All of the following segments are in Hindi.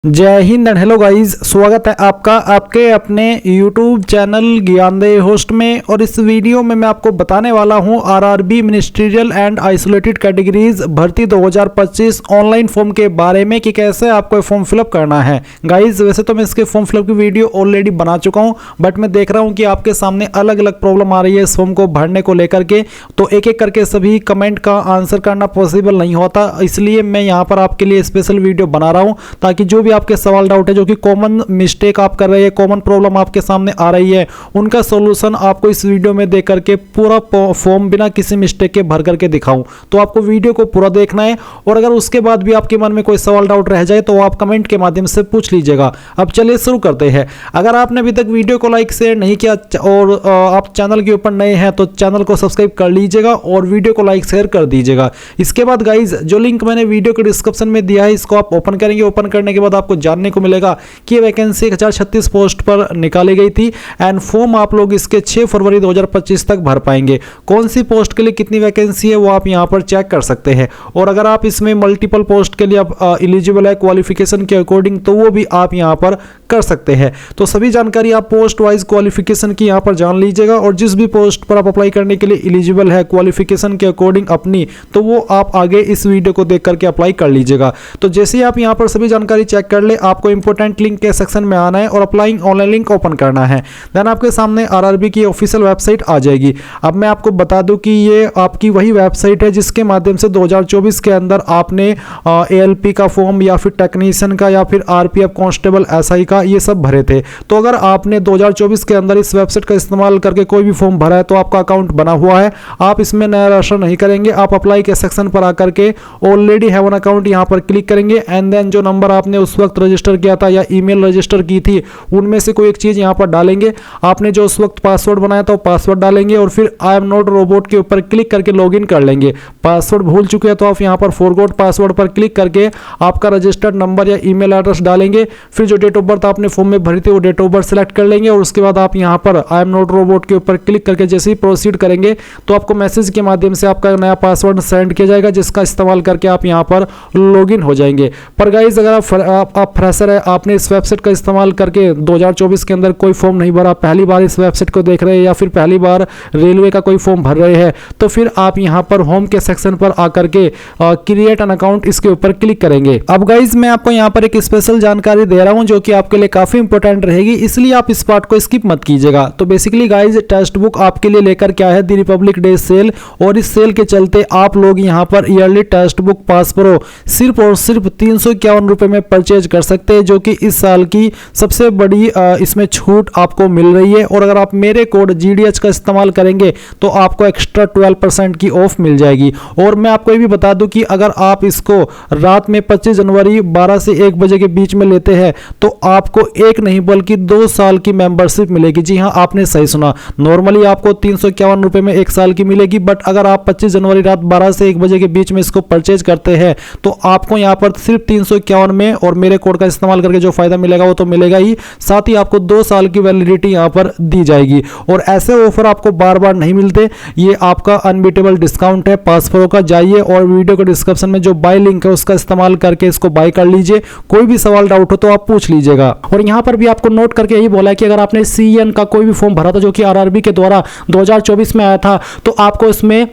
जय हिंद एंड हेलो गाइस, स्वागत है आपका आपके अपने YouTube चैनल ज्ञानदेव होस्ट में। और इस वीडियो में मैं आपको बताने वाला हूं RRB ministerial and isolated categories भर्ती 2025 ऑनलाइन फॉर्म के बारे में कि कैसे आपको फॉर्म फिलअप करना है। गाइस वैसे तो मैं इसके फॉर्म फिलअप की वीडियो ऑलरेडी बना चुका हूं, बट मैं देख रहा हूं कि आपके सामने अलग अलग प्रॉब्लम आ रही है इस फॉर्म को भरने को लेकर के, तो एक एक करके सभी कमेंट का आंसर करना पॉसिबल नहीं होता, इसलिए मैं यहाँ पर आपके लिए स्पेशल वीडियो बना रहा हूँ ताकि जो भी आपके सवाल डाउट है, जो कि कॉमन मिस्टेक आप कर रहे हैं, कॉमन प्रॉब्लम आपके सामने आ रही है, उनका सॉल्यूशन आपको इस वीडियो में देख करके पूरा फॉर्म बिना किसी मिस्टेक के भर करके दिखाऊं। तो आपको वीडियो को पूरा देखना है और अगर उसके बाद भी आपके मन में कोई सवाल डाउट रह जाए तो आप कमेंट के माध्यम से पूछ लीजिएगा। अब चलिए शुरू करते हैं। अगर आपने अभी तक वीडियो को लाइक शेयर नहीं किया और आप चैनल के ऊपर नए हैं तो चैनल को सब्सक्राइब कर लीजिएगा और वीडियो को लाइक शेयर कर दीजिएगा। इसके बाद गाइज जो लिंक मैंने वीडियो के डिस्क्रिप्शन में दिया है इसको आप ओपन करेंगे। ओपन करने के बाद आपको जानने को मिलेगा कि ये वैकेंसी 1036 पोस्ट पर निकाली गई थी एंड फॉर्म आप लोग इसके 6 फरवरी 2025 तक भर पाएंगे। कौन सी पोस्ट के लिए कितनी वैकेंसी है वो आप यहां पर चेक कर सकते हैं। और अगर आप इसमें मल्टीपल पोस्ट के लिए आप एलिजिबल है क्वालिफिकेशन के अकॉर्डिंग तो वो भी आप यहां पर कर सकते हैं। तो सभी जानकारी आप पोस्ट वाइज क्वालिफिकेशन की यहां पर जान लीजिएगा और जिस भी पोस्ट पर आप अप्लाई करने के लिए एलिजिबल है क्वालिफिकेशन के अकॉर्डिंग अपनी, तो वो आप आगे इस वीडियो को देख करके अप्लाई कर लीजिएगा। तो जैसे ही आप यहां पर सभी जानकारी चेक कर ले, आपको इंपॉर्टेंट लिंक के सेक्शन में आना है और अप्लाइंग ऑनलाइन लिंक ओपन करना है। देन आपके सामने आरआरबी की ऑफिशियल वेबसाइट आ जाएगी। अब मैं आपको बता दूं कि ये आपकी वही वेबसाइट है जिसके माध्यम से 2024 के अंदर आपने एएलपी का फॉर्म या फिर टेक्नीशियन का या फिर आरपीएफ कांस्टेबल एसआई का ये सब भरे थे। तो अगर आपने 2024 के अंदर इस वेबसाइट का इस्तेमाल करके कोई भी फॉर्म भरा है तो आपका अकाउंट बना हुआ है, आप इसमें नया रजिस्टर नहीं करेंगे। आप अप्लाई के सेक्शन पर आकर के ऑलरेडी हैव एन अकाउंट यहाँ पर क्लिक करेंगे एंड देन जो नंबर आपने उस वक्त रजिस्टर किया था या ईमेल रजिस्टर की थी उनमें से कोई एक चीज यहां पर डालेंगे। आपने जो उस वक्त पासवर्ड बनाया था वो पासवर्ड डालेंगे और फिर आई एम नॉट रोबोट के ऊपर क्लिक करके लॉगिन कर लेंगे। पासवर्ड भूल चुके हैं तो आप यहां पर फॉरगॉट पासवर्ड पर क्लिक करके आपका रजिस्टर्ड नंबर या ईमेल एड्रेस डालेंगे। फिर जो डेट ऑफ बर्थ आपने फॉर्म में भरी थी वो डेट ऑफ बर्थ सेलेक्ट कर लेंगे और उसके बाद आप यहां पर आई एम नॉट रोबोट के ऊपर क्लिक करके जैसे ही प्रोसीड करेंगे तो आपको मैसेज के माध्यम से आपका नया पासवर्ड सेंड किया जाएगा जिसका इस्तेमाल करके आप यहां पर लॉगिन हो जाएंगे। पर गाइस अगर आप फ्रेशर है, आपने इस वेबसाइट का इस्तेमाल करके 2024 के अंदर कोई फॉर्म नहीं भरा, पहली बार इस वेबसाइट को देख रहे हैं या फिर पहली बार रेलवे का कोई फॉर्म भर रहे हैं, तो फिर आप यहां पर होम के सेक्शन पर आकर के क्रिएट एन अकाउंट इसके ऊपर क्लिक करेंगे। अब गाइज मैं आपको यहां पर एक स्पेशल जानकारी दे रहा हूं जो कि आपके लिए काफी इंपॉर्टेंट रहेगी, इसलिए आप इस पार्ट को स्किप मत कीजिएगा। तो बेसिकली गाइज टेक्स्ट बुक आपके लिए लेकर क्या है द रिपब्लिक डे सेल, और इस सेल के चलते आप लोग यहां पर yearly text book pass pro सिर्फ और सिर्फ 351 रुपए में परचेज कर सकते हैं, जो कि इस साल की सबसे बड़ी इसमें छूट आपको मिल रही है। और अगर आप मेरे कोड GDH का इस्तेमाल करेंगे तो आपको एक्स्ट्रा 12% की ऑफ मिल जाएगी। और मैं आपको ये भी बता दूं कि अगर आप इसको रात में 25 जनवरी 12 से 1 बजे के बीच में लेते हैं तो आपको एक नहीं बल्कि 2 साल की मेंबरशिप मिलेगी। जी हाँ, आपने सही सुना, नॉर्मली आपको 351 रुपए में 1 साल की मिलेगी, बट अगर आप 25 जनवरी रात 12 से 1 बजे के बीच में इसको परचेज करते हैं तो आपको यहाँ पर सिर्फ 351 में और मेरे कोड का इस्तेमाल करके जो फायदा मिलेगा वो तो मिलेगा ही, साथ ही आपको 2 साल की वैलिडिटी यहां पर दी जाएगी। और ऐसे ऑफर आपको बार बार नहीं मिलते, ये आपका अनबीटेबल डिस्काउंट है पास प्रो का। जाइए और वीडियो के डिस्क्रिप्शन में जो बाय लिंक है उसका इस्तेमाल करके इसको बाय कर लीजिए। कोई भी सवाल डाउट हो तो आप पूछ लीजिएगा। और यहां पर भी आपको नोट करके यही बोला है कि अगर आपने CN का कोई भी फॉर्म भरा था जो कि आरआरबी के द्वारा 2024 में आया था तो आपको इसमें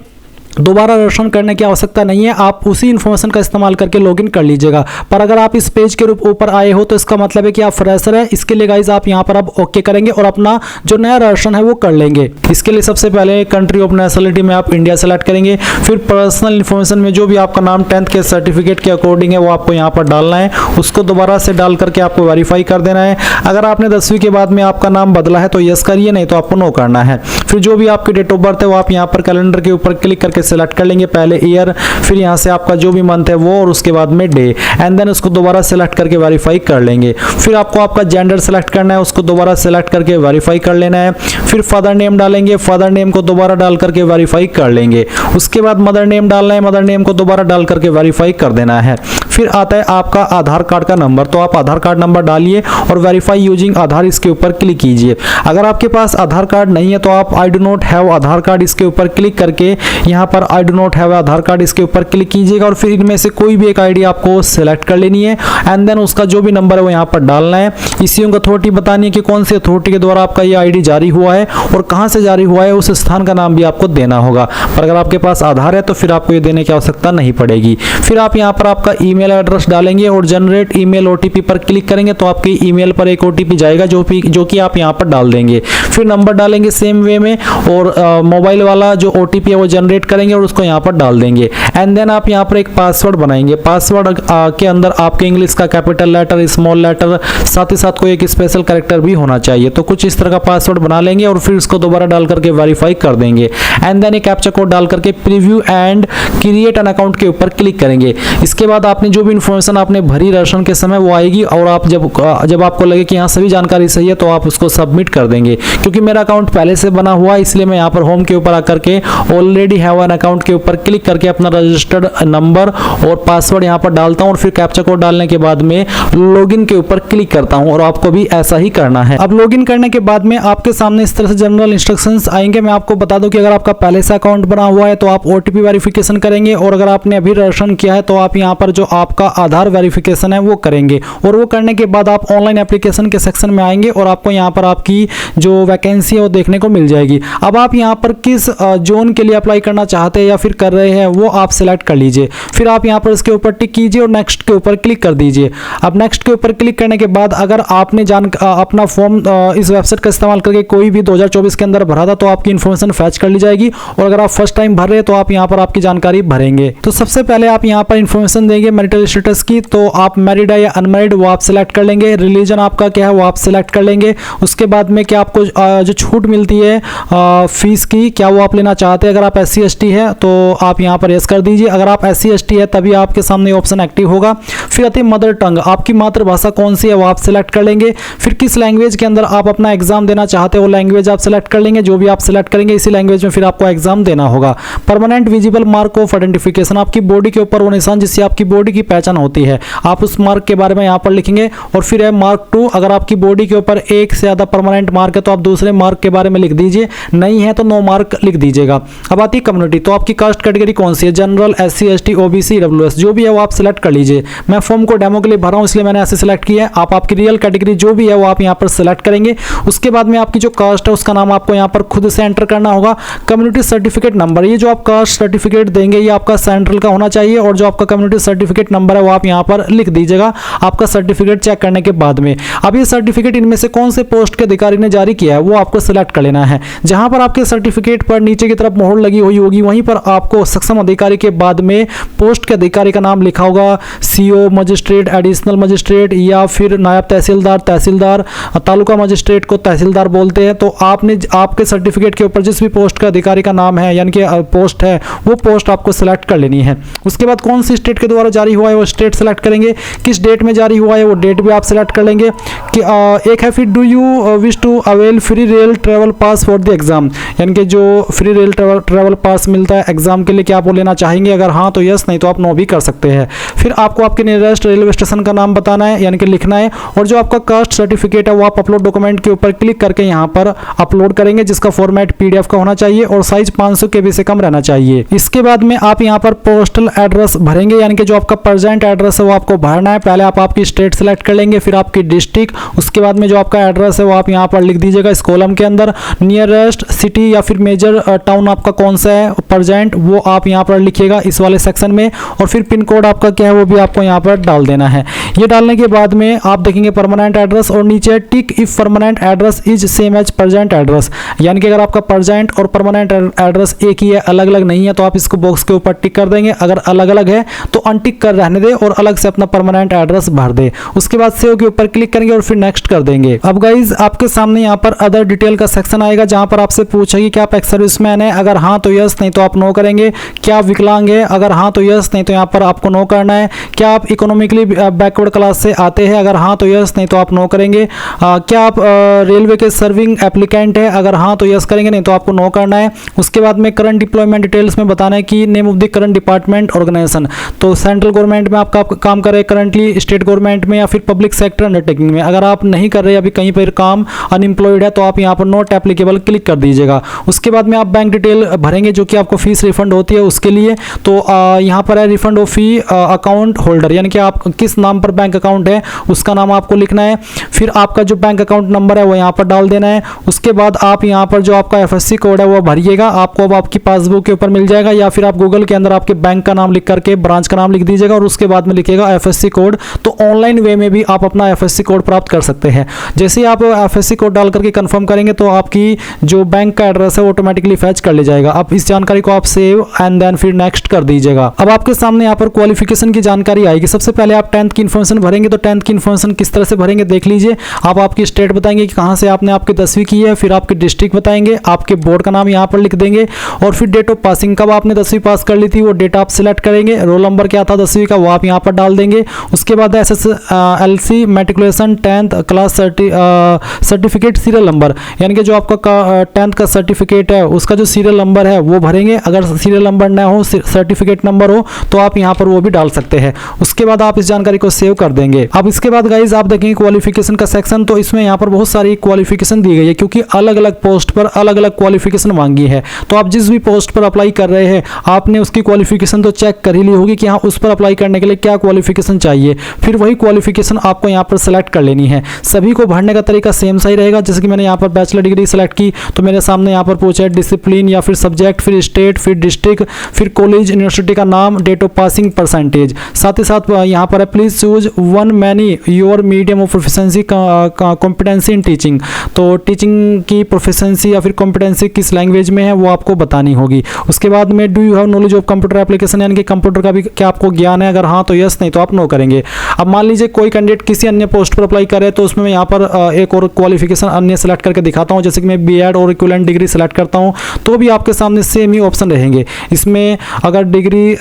दोबारा रजिस्ट्रेशन करने की आवश्यकता नहीं है, आप उसी इन्फॉर्मेशन का इस्तेमाल करके लॉगिन कर लीजिएगा। पर अगर आप इस पेज के ऊपर आए हो तो इसका मतलब है कि आप फ्रेशर है। इसके लिए गाइज आप यहां पर अब ओके करेंगे और अपना जो नया रजिस्ट्रेशन है वो कर लेंगे। इसके लिए सबसे पहले कंट्री ऑफ नेशनलिटी में आप इंडिया सेलेक्ट करेंगे, फिर पर्सनल इन्फॉर्मेशन में जो भी आपका नाम 10th के सर्टिफिकेट के अकॉर्डिंग है वो आपको यहाँ पर डालना है, उसको दोबारा से डाल करके आपको वेरीफाई कर देना है। अगर आपने 10वीं के बाद में आपका नाम बदला है तो यस करिए, नहीं तो आपको नो करना है। फिर जो भी आपकी डेट ऑफ बर्थ है वो आप यहाँ पर कैलेंडर के ऊपर क्लिक करके सिलेक्ट कर लेंगे, पहले ईयर, फिर यहां से आपका जो भी मंथ है वो और उसके बाद में डे, एंड देन उसको दोबारा सेलेक्ट करके वेरीफाई कर लेंगे। फिर आपको आपका जेंडर सेलेक्ट करना है, उसको दोबारा सेलेक्ट करके वेरीफाई कर लेना है। फिर फादर नेम डालेंगे, फादर नेम को दोबारा डाल करके वेरीफाई कर लेंगे। उसके बाद मदर नेम डालना है, मदर नेम को दोबारा डाल करके वेरीफाई कर देना है। फिर आता है आपका आधार कार्ड का नंबर, तो आप आधार कार्ड नंबर डालिए और वेरीफाई यूजिंग आधार इसके ऊपर क्लिक कीजिए। अगर आपके पास आधार कार्ड नहीं है तो आप I do not have Aadhaar card इसके ऊपर क्लिक करके यहाँ पर I do not have Aadhaar card इसके ऊपर क्लिक कीजिएगा और फिर इनमें से कोई भी एक आईडी आपको सिलेक्ट कर लेनी है एंड देन उसका जो भी नंबर है वो यहाँ पर डालना है। इश्यूइंग अथॉरिटी बतानी है कि कौन सी अथॉरिटी के द्वारा आपका ये आईडी जारी हुआ है और कहाँ से जारी हुआ है, उस स्थान का नाम भी आपको देना होगा। पर अगर आपके पास आधार है तो फिर आपको ये देने की आवश्यकता नहीं पड़ेगी। फिर आप यहाँ पर आपका ईमेल एड्रेस डालेंगे और जनरेट ईमेल ओटीपी पर क्लिक करेंगे तो आपके ईमेल पर एक ओटीपी जाएगा जो कि आप यहाँ पर डाल देंगे। फिर नंबर डालेंगे सेम वे में और मोबाइल वाला जो ओटीपी है वो जनरेट करेंगे और उसको यहाँ पर डाल देंगे एंड देन आप यहाँ पर एक पासवर्ड बनाएंगे। पासवर्ड के अंदर आपके इंग्लिश का कैपिटल लेटर, स्मॉल लेटर, साथ ही साथ कोई एक स्पेशल कैरेक्टर भी होना चाहिए। तो कुछ इस तरह का पासवर्ड बना लेंगे और फिर उसको दोबारा डाल करके वेरीफाई कर देंगे एंड देन एक कैप्चा कोड डाल करके preview and create an account के ऊपर क्लिक करेंगे। इसके बाद आपने जो भी इंफॉर्मेशन आपने भरी रजिस्ट्रेशन के समय वो आएगी और आप जब आपको लगे कि यहाँ सभी जानकारी सही है तो आप उसको सबमिट कर देंगे। क्योंकि मेरा अकाउंट पहले से बना हुआ है इसलिए मैं यहाँ पर होम के ऊपर आकर के ऑलरेडी हैव एन अकाउंट के ऊपर क्लिक करके अपना रजिस्टर्ड नंबर और पासवर्ड यहाँ पर डालता हूँ और फिर कैप्चा कोड डालने के बाद में लॉगिन के ऊपर क्लिक करता हूँ और आपको भी ऐसा ही करना है। अब लॉगिन करने के बाद में आपके सामने इस तरह से जनरल इंस्ट्रक्शंस आएंगे। मैं आपको बता दूं कि अगर आपका पहले से अकाउंट बना हुआ है तो आप ओटीपी वेरिफिकेशन करेंगे और अगर आपने अभी रजिस्ट्रेशन किया है तो आप यहाँ पर जो आपका आधार वेरिफिकेशन है वो करेंगे और वो करने के बाद आप ऑनलाइन एप्लीकेशन के सेक्शन में आएंगे और आपको यहाँ पर आपकी जो वैकेंसी है वो देखने को मिल जाएगी। अब आप यहाँ पर किस जोन के लिए अप्लाई करना चाहते हैं या फिर कर रहे हैं वो आप सिलेक्ट कर लीजिए। फिर आप यहाँ पर इसके ऊपर टिक कीजिए और नेक्स्ट के ऊपर क्लिक कर दीजिए। अब नेक्स्ट के ऊपर क्लिक करने के बाद अगर आपने अपना फॉर्म इस वेबसाइट का इस्तेमाल करके कोई भी 2024 के अंदर भरा था तो आपकी इन्फॉर्मेशन फैच कर ली जाएगी और अगर आप फर्स्ट टाइम भर रहे हैं तो आप यहाँ पर आपकी जानकारी भरेंगे। तो सबसे पहले आप यहाँ पर इन्फॉर्मेशन देंगे मैरिटल स्टेटस की, तो आप मैरिड है या अनमैरिड वो आप सिलेक्ट कर लेंगे। रिलीजन आपका क्या है वो आप सिलेक्ट कर लेंगे। उसके बाद में क्या आपको जो छूट मिलती है फीस की क्या वो आप लेना चाहते हैं। अगर आप SC ST है तो आप यहाँ पर यस कर दीजिए। अगर आप SC ST है तभी आपके सामने ऑप्शन एक्टिव होगा। फिर आती है मदर टंग, आपकी मातृभाषा कौन सी है वो आप सिलेक्ट कर लेंगे। फिर किस लैंग्वेज के अंदर आप अपना एग्जाम देना चाहते हो वो लैंग्वेज आप सिलेक्ट कर लेंगे। जो भी आप सिलेक्ट करेंगे इसी लैंग्वेज में फिर आपको एग्जाम देना होगा। Permanent visible mark of identification, आपकी बॉडी के ऊपर वो निशान जिससे आपकी बॉडी की पहचान होती है आप उस मार्क के बारे में यहाँ पर लिखेंगे। और फिर है मार्क 2, अगर आपकी बॉडी के ऊपर एक से ज्यादा परमानेंट मार्क है तो आप दूसरे मार्क के बारे में लिख दीजिए, नहीं है तो नो मार्क लिख दीजिएगा। अब आती है कम्युनिटी, तो आपकी कास्ट कैटेगरी कौन सी है, general, SC ST OBC EWS जो भी है वो आप सिलेक्ट कर लीजिए। मैं फॉर्म को डेमो के लिए भरा हूं इसलिए मैंने ऐसे सिलेक्ट किया है। आप आपकी रियल कैटेगरी जो भी है वो आप यहाँ पर सिलेक्ट करेंगे। उसके बाद में आपकी जो कास्ट है उसका नाम आपको यहाँ पर खुद से एंटर करना होगा। कम्युनिटी सर्टिफिकेट नंबर, ये जो आप कास्ट सर्टिफिकेट देंगे ये आपका सेंट्रल का होना चाहिए और जो आपका कम्युनिटी सर्टिफिकेट नंबर है वो आप यहाँ पर लिख दीजिएगा आपका सर्टिफिकेट चेक करने के बाद में। अब ये सर्टिफिकेट इनमें से कौन से पोस्ट के अधिकारी ने जारी किया है वो आपको सिलेक्ट कर लेना है। जहां पर आपके सर्टिफिकेट पर नीचे की तरफ मोहर लगी हुई होगी वहीं पर आपको सक्षम अधिकारी के बाद में पोस्ट के अधिकारी का नाम लिखा होगा। CO, मजिस्ट्रेट, एडिशनल मजिस्ट्रेट या फिर नायब तहसीलदार, तहसीलदार, तालुका मजिस्ट्रेट को तहसीलदार बोलते हैं। तो आपने आपके सर्टिफिकेट के ऊपर जिस भी पोस्ट का अधिकारी का नाम है यानी कि पोस्ट है वो पोस्ट आपको सिलेक्ट कर लेनी है। उसके बाद कौन सी स्टेट के द्वारा जारी हुआ है वो स्टेट सेलेक्ट करेंगे। किस डेट में जारी हुआ है वो डेट भी आप सिलेक्ट कर लेंगे। कि एक है फिर do you wish to avail free rail travel pass for the exam, यानी कि जो फ्री रेल ट्रेवल पास मिलता है एग्जाम के लिए क्या आप वो लेना चाहेंगे। अगर हाँ तो यस, नहीं तो आप नो भी कर सकते हैं। फिर आपको आपके नियरेस्ट रेलवे स्टेशन का नाम बताना है यानी कि लिखना है और जो आपका कास्ट सर्टिफिकेट है वो आप अपलोड डॉक्यूमेंट के ऊपर क्लिक करके यहाँ पर अपलोड करेंगे जिसका फॉर्मेट PDF का होना चाहिए और साइज 500 KB से कम रहना चाहिए। इसके बाद में आप यहाँ पर पोस्टल एड्रेस भरेंगे यानी कि जो आपका प्रेजेंट एड्रेस है वो आपको भरना है। पहले आप आपकी स्टेट सेलेक्ट कर लेंगे, फिर आपकी डिस्ट्रिक्ट, उसके बाद में जो आपका एड्रेस है वो आप यहाँ पर लिख दीजिएगा इस कॉलम के अंदर। नियरेस्ट सिटी या फिर मेजर टाउन आपका कौन सा है प्रेजेंट वो आप यहाँ पर लिखिएगा इस वाले सेक्शन में और फिर पिन कोड आपका क्या है वो भी आपको यहाँ पर डाल देना है। ये डालने के बाद में आप देखेंगे परमानेंट एड्रेस और नीचे tick if permanent address is same as present address, यानी कि अगर आपका प्रेजेंट और परमानेंट एड्रेस एक ही है अलग अलग नहीं है तो आप इसको बॉक्स के ऊपर टिक कर देंगे। अगर अलग अलग है तो अनटिक कर रहने दे और अलग से अपना परमानेंट एड्रेस भर दे। उसके बाद सेव के ऊपर क्लिक करेंगे और फिर नेक्स्ट कर देंगे। अब गाइज आपके सामने यहाँ पर अदर डिटेल का सेक्शन आएगा जहां पर आपसे पूछेगी कि आप एक्स सर्विसमैन है, अगर हाँ तो यस, नहीं तो आप नो करेंगे। क्या आप विकलांग है, अगर हाँ तो यस, नहीं तो यहाँ पर आपको नो करना है। क्या आप इकोनॉमिकली बैकवर्ड क्लास से आते हैं, अगर हाँ तो यस, नहीं तो आप नो करेंगे। क्या आप रेलवे के सर्विंग एप्लीकेंट है, अगर हाँ तो यस करेंगे, नहीं तो आपको नो करना है। उसके बाद में करंट डिप्लॉयमेंट डिटेल्स में बताना है कि name of the current department organisation, तो सेंट्रल गवर्नमेंट में आपका काम कर रहे हैं करंटली, स्टेट गवर्नमेंट में, या फिर पब्लिक सेक्टर अंडरटेकिंग में। अगर आप नहीं कर रहे अभी कहीं पर काम, अनएम्प्लॉयड है, तो आप यहाँ पर नॉट एप्लीकेबल क्लिक कर दीजिएगा। उसके बाद में आप बैंक डिटेल भरेंगे जो कि आपको फीस रिफंड होती है उसके लिए। तो यहाँ पर है refund of fee account holder, यानी कि आप किस नाम पर बैंक अकाउंट है उसका नाम आपको लिखना है। फिर आपका जो बैंक अकाउंट नंबर है वो यहाँ पर डाल देना है। उसके बाद आप यहाँ पर जो आपका एफएससी कोड है वो भरिएगा, आपको अब आपकी पासबुक के ऊपर मिल जाएगा, या फिर आप गूगल के अंदर आपके बैंक का नाम लिख करके ब्रांच का नाम लिख दीजिएगा और उसके बाद में लिखिएगा एफएससी कोड। तो ऑनलाइन वे में भी आप अपना एफएससी कोड प्राप्त कर सकते हैं। जैसे ही आप एफएससी कोड डाल करके कंफर्म करेंगे तो आपकी जो बैंक का एड्रेस है वो ऑटोमेटिकली फैच कर ले जाएगा। आप इस जानकारी को आप सेव एंड देन फिर नेक्स्ट कर दीजिएगा। अब आपके सामने यहाँ पर क्वालिफिकेशन की जानकारी आएगी। सबसे पहले आप 10th की इन्फॉर्मेशन भरेंगे, तो 10th की इन्फॉर्मेशन किस तरह से भरेंगे देख लीजिए। आप आपकी स्टेट बताएंगे कि कहाँ से आपने आपकी 10वीं की है, फिर आपकी डिस्ट्रिक्ट बताएंगे, आपके बोर्ड का नाम यहाँ पर लिख देंगे, और फिर डेट ऑफ पासिंग, कब आपने 10वीं पास कर ली थी वो डेट आप सिलेक्ट करेंगे। रोल नंबर क्या था 10वीं का वो आप यहाँ पर डाल देंगे। उसके बाद SSLC matriculation 10th class certificate serial number, यानी कि जो आपका 10th का सर्टिफिकेट है उसका जो सीरियल नंबर है वो भरेंगे। अगर सीरियल नंबर ना हो, सर्टिफिकेट नंबर हो, तो आप यहाँ पर वो भी डाल सकते हैं। उसके बाद आप इस जानकारी को सेव कर देंगे। अब इसके बाद गाइज आप देखेंगे क्वालिफिकेशन का सेक्शन, तो इसमें यहाँ पर बहुत सारी क्वालिफिकेशन दी गई है, क्योंकि अलग अलग पोस्ट पर अलग अलग क्वालिफिकेशन मांगी है। तो आप जिस भी पोस्ट पर अप्लाई कर रहे हैं आपने उसकी क्वालिफिकेशन तो चेक कर ही ली होगी कि हाँ उस पर अप्लाई करने के लिए क्या क्वालिफिकेशन चाहिए, फिर वही क्वालिफिकेशन आपको यहाँ पर सेलेक्ट कर लेनी है। सभी को भरने का तरीका सेम सा ही रहेगा। जैसे कि मैंने यहाँ पर बैचलर डिग्री सेलेक्ट की, तो मेरे सामने यहाँ पर पूछा है डिसिप्लिन या फिर सब्जेक्ट, फिर स्टेट, फिर डिस्ट्रिक्ट, फिर कॉलेज यूनिवर्सिटी का नाम, डेट ऑफ पासिंग, परसेंटेज। साथ ही साथ यहाँ पर है please choose one many your medium of proficiency competency in teaching, तो टीचिंग की प्रोफिशिएंसी या फिर कॉम्पिटेंसी किस लैंग्वेज में है वो आपको बतानी होगी। उसके बाद में do you have knowledge of computer application, यानी कि कंप्यूटर का भी क्या आपको ज्ञान है, अगर हाँ तो यस, नहीं तो आप नो करेंगे। अब मान लीजिए कोई कैंडिडेट किसी अन्य पोस्ट पर अप्लाई करे, तो उसमें मैं यहाँ पर एक और क्वालिफिकेशन अन्य सेलेक्ट करके दिखाता हूँ। जैसे कि मैं बीएड और इक्विवेलेंट डिग्री सेलेक्ट करता हूँ, तो भी आपके सामने सेम ही ऑप्शन रहेंगे। इसमें अगर डिग्री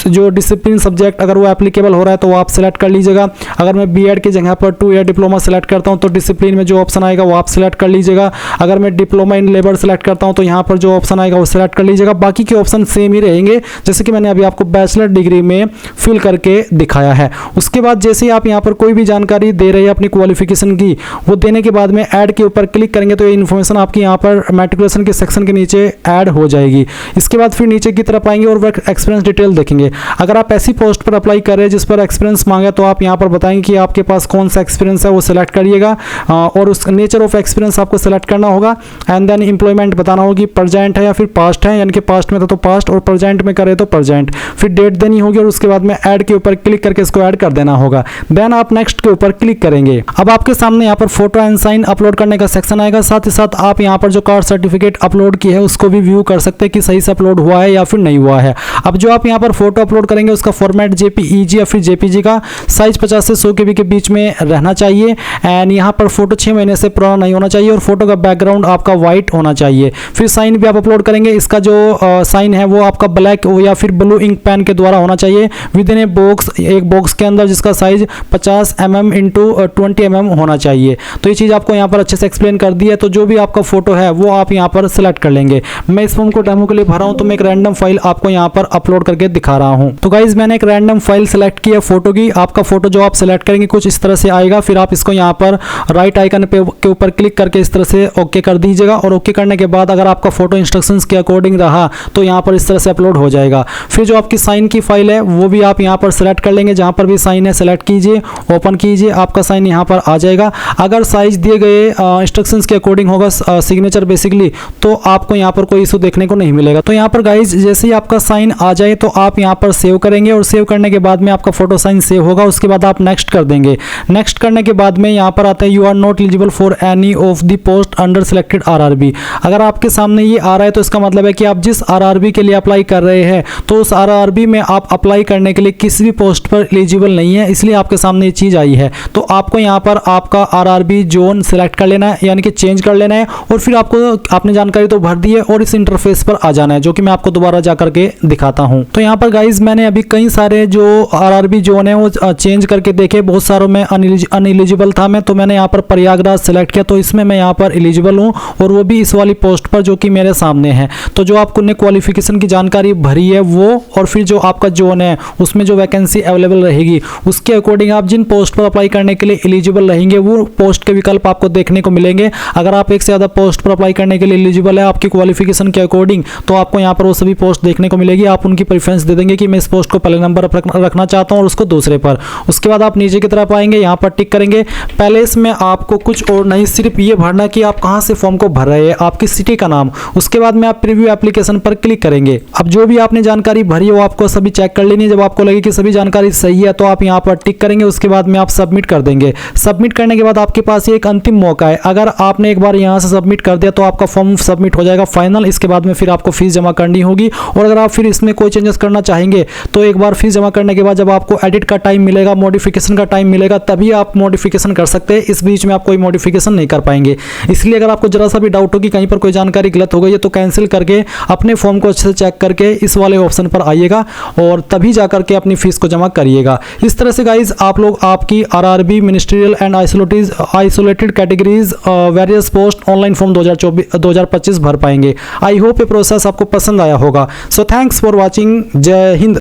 जो डिसिप्लिन सब्जेक्ट अगर वो एप्लीकेबल हो रहा है तो वो आप सेलेक्ट कर लीजिएगा। अगर मैं बीएड की जगह पर 2 ईयर डिप्लोमा सेलेक्ट करता हूँ तो डिसिप्लिन में जो ऑप्शन आएगा वो आप सेलेक्ट कर लीजिएगा। अगर मैं डिप्लोमा इन लेबर सेलेक्ट करता हूँ तो यहाँ पर जो ऑप्शन आएगा वो सेलेक्ट कर लीजिएगा। बाकी के ऑप्शन सेम ही रहेंगे जैसे कि मैंने अभी आपको बैचलर डिग्री में फिल करके दिखाया है। उसके बाद जैसे ही आप यहाँ पर कोई भी जानकारी दे रहे हैं अपनी क्वालिफिकेशन की, वो देने के बाद में ऐड के ऊपर क्लिक करेंगे तो ये इन्फॉर्मेशन आपकी यहाँ पर मैट्रिकुलेशन के सेक्शन के नीचे ऐड हो जाएगी। इसके बाद फिर नीचे की तरफ आएंगे और वर्क एक्सपीरियंस डिटेल देखेंगे। अगर आप ऐसी पोस्ट पर अप्लाई कर रहे हैं जिस पर एक्सपीरियंस मांगा, तो आप यहाँ पर बताएंगे कि आपके पास कौन सा एक्सपीरियंस है वो सिलेक्ट करिएगा, और उस नेचर ऑफ एक्सपीरियंस आपको सेलेक्ट करना होगा। एंड देन एम्प्लॉयमेंट बताना होगी, प्रेजेंट है या फिर पास्ट है, यानी कि पास्ट में था तो पास्ट और प्रेजेंट में करे तो प्रेजेंट। फिर डेट देनी होगी और उसके बाद में ऐड के ऊपर क्लिक करके इसको ऐड कर देना होगा। देन आप नेक्स्ट के ऊपर क्लिक करेंगे। अब आपके सामने यहाँ पर फोटो एंड साइन अपलोड करने का सेक्शन आएगा। साथ ही साथ आप यहाँ पर जो कास्ट सर्टिफिकेट अपलोड की है उसको भी व्यू कर सकते हैं कि सही से अपलोड हुआ है या फिर नहीं हुआ है। अब जो आप यहाँ पर फोटो अपलोड करेंगे उसका फॉर्मेट जेपीईजी या फिर जेपीजी का साइज 50 से 100 केबी के बीच में रहना चाहिए। एंड यहाँ पर फोटो 6 महीने से पुराना नहीं होना चाहिए और फोटो का बैकग्राउंड आपका व्हाइट होना चाहिए। फिर साइन भी आप अपलोड करेंगे, इसका जो साइन है वो आपका ब्लैक या फिर ब्लू इंक पेन के द्वारा होना चाहिए विद इन ए बॉक्स, एक बॉक्स के अंदर जिसका साइज 50 mm इंटू 20 mm होना चाहिए। तो ये चीज़ आपको यहाँ पर अच्छे से एक्सप्लेन कर दी है। तो जो भी आपका फोटो है वो आप यहाँ पर सिलेक्ट कर लेंगे। मैं इस फॉर्म को डेमो के लिए भरा हूँ तो मैं एक रैंडम फाइल आपको यहाँ पर अपलोड करके दिखा रहा हूँ। तो गाइज मैंने एक रैंडम फाइल सेलेक्ट की है फोटो की। आपका फोटो जो आप सिलेक्ट करेंगे कुछ इस तरह से आएगा। फिर आप इसको यहाँ पर राइट आइकन के ऊपर क्लिक करके इस तरह से ओके कर दीजिएगा, और ओके करने के बाद अगर आपका फोटो इंस्ट्रक्शंस के अकॉर्डिंग रहा तो यहाँ पर इस तरह से अपलोड हो जाएगा। फिर जो आपकी साइन की फाइल है वो भी आप यहाँ पर सेलेक्ट कर लेंगे। जहाँ पर भी साइन है सेलेक्ट कीजिए, ओपन कीजिए, आपका साइन यहाँ पर आ जाएगा। अगर साइज दिए गए इंस्ट्रक्शंस के अकॉर्डिंग होगा सिग्नेचर बेसिकली, तो आपको यहाँ पर कोई इशू देखने को नहीं मिलेगा। तो यहाँ पर गाइज जैसे ही आपका साइन आ जाए तो आप यहाँ पर सेव करेंगे, और सेव करने के बाद में आपका फोटो साइन सेव होगा। उसके बाद आप नेक्स्ट कर देंगे। नेक्स्ट करने के बाद में यहाँ पर आता है you are not eligible for any of the post under selected RRB. अगर आपके सामने ये आ रहा है तो इसका मतलब है कि आप जिस आरआरबी के लिए अप्लाई कर रहे हैं तो उस आरआरबी में आप अप्लाई करने के लिए किसी भी पोस्ट पर एलिजिबल नहीं है, इसलिए आपके सामने ये चीज़ आई है। तो आपको यहाँ पर आपका आरआरबी जोन सिलेक्ट कर लेना है, यानी कि चेंज कर लेना है, और फिर आपने जानकारी तो भर दी है और इस इंटरफेस पर आ जाना है, जो कि मैं आपको दोबारा जा करके दिखाता हूँ। तो यहाँ पर गाइज मैंने अभी कई सारे जो आरआरबी जोन है वो चेंज करके देखे, बहुत सारों में अनएलिजिबल था मैं, तो मैंने यहाँ पर प्रयागराज सेलेक्ट किया, तो इसमें मैं यहाँ पर एलिजिबल हूँ और वो भी इस वाली पोस्ट पर जो कि मेरे सामने है। तो जो आपको ने क्वालिफिकेशन की जानकारी भरी है वो, और फिर जो आपका जोन है उसमें जो वैकेंसी अवेलेबल रहेगी उसके अकॉर्डिंग आप जिन पोस्ट पर अप्लाई करने के लिए एलिजिबल रहेंगे वो पोस्ट के विकल्प आपको देखने को मिलेंगे। अगर आप एक से ज़्यादा पोस्ट पर अप्लाई करने के लिए एलिजिबल है आपकी क्वालिफिकेशन के अकॉर्डिंग, तो आपको यहाँ पर वो सभी पोस्ट देखने को मिलेगी। आप उनकी प्रेफरेंस दे देंगे कि मैं इस पोस्ट को पहले नंबर पर रखना चाहता हूँ और उसको दूसरे पर। उसके बाद आप नीचे की तरफ आएंगे, यहाँ पर टिक करेंगे। पहले इसमें आपको कुछ और नहीं, सिर्फ ये भरना कि आप कहाँ से फॉर्म को भर रहे हैं, आपकी सिटी का नाम। उसके बाद में आप प्रीव्यू एप्लीकेशन पर क्लिक करेंगे। अब जो भी आपने जानकारी भरी है वो आपको सभी चेक कर लेनी है। जब आपको लगे कि सभी जानकारी सही है तो आप यहाँ पर टिक करेंगे। उसके बाद में आप सबमिट कर देंगे। सबमिट करने के बाद आपके पास ये एक अंतिम मौका है। अगर आपने एक बार यहाँ से सबमिट कर दिया तो आपका फॉर्म सबमिट हो जाएगा फाइनल। इसके बाद में फिर आपको फीस जमा करनी होगी, और अगर आप फिर इसमें कोई चेंजेस करना चाहेंगे तो एक बार फीस जमा करने के बाद जब आपको एडिट का टाइम मिलेगा, मॉडिफिकेशन का टाइम मिलेगा, तभी आप मॉडिफिकेशन कर सकते हैं। इस बीच में आप कोई मॉडिफिकेशन नहीं कर पाएंगे। इसलिए अगर आपको जरा सा भी डाउट हो कि कहीं पर कोई जानकारी गलत हो गई है तो कैंसिल करके अपने फॉर्म को अच्छे से चेक करके इस वाले ऑप्शन पर आइएगा और तभी जा करके अपनी फीस को जमा करिएगा। इस तरह से गाइज आप लोग आपकी RRB ministerial and isolated categories various post online form 2025 भर पाएंगे। आई होप ये प्रोसेस आपको पसंद आया होगा। So thanks for watching. जय हिंद।